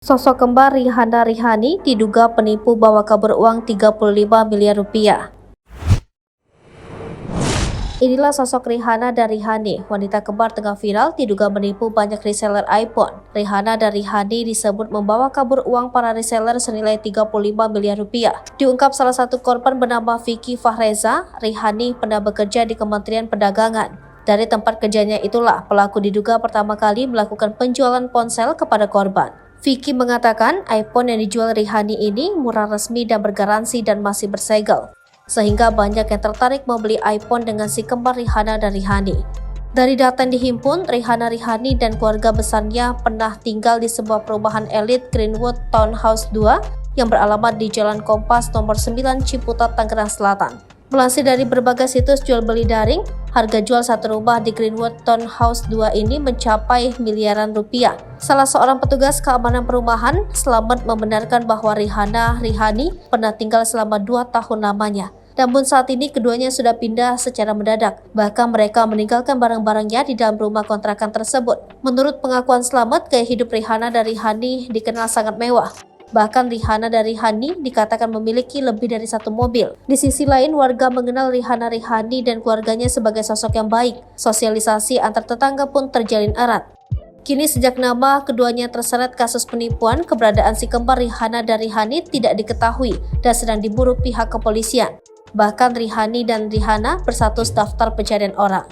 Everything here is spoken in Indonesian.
Sosok kembar Rihanna Rihani diduga penipu bawa kabur uang 35 miliar rupiah. Inilah sosok Rihanna dan Rihani, wanita kembar tengah viral diduga menipu banyak reseller iPhone. Rihanna dan Rihani disebut membawa kabur uang para reseller senilai 35 miliar rupiah. Diungkap salah satu korban bernama Vicky Fahreza, Rihani pernah bekerja di Kementerian Perdagangan. Dari tempat kerjanya itulah pelaku diduga pertama kali melakukan penjualan ponsel kepada korban. Vicky mengatakan iPhone yang dijual Rihani ini murah, resmi dan bergaransi dan masih bersegel, sehingga banyak yang tertarik membeli iPhone dengan si kembar Rihanna dan Rihani. Dari data yang dihimpun, Rihanna Rihani dan keluarga besarnya pernah tinggal di sebuah perumahan elit Greenwood Townhouse 2 yang beralamat di Jalan Kompas nomor 9 Ciputat, Tangerang Selatan. Melansir dari berbagai situs jual beli daring, harga jual satu rumah di Greenwood Townhouse 2 ini mencapai miliaran rupiah. Salah seorang petugas keamanan perumahan, Slamet, membenarkan bahwa Rihanna Rihani pernah tinggal selama 2 tahun lamanya. Namun saat ini keduanya sudah pindah secara mendadak. Bahkan mereka meninggalkan barang-barangnya di dalam rumah kontrakan tersebut. Menurut pengakuan Slamet, gaya hidup Rihanna dan Rihani dikenal sangat mewah. Bahkan Rihanna dan Rihani dikatakan memiliki lebih dari satu mobil. Di sisi lain, warga mengenal Rihanna Rihani dan keluarganya sebagai sosok yang baik. Sosialisasi antar tetangga pun terjalin erat. Kini sejak nama keduanya terseret kasus penipuan, keberadaan si kembar Rihanna dan Rihani tidak diketahui dan sedang diburu pihak kepolisian. Bahkan Rihani dan Rihanna berstatus daftar pencarian orang.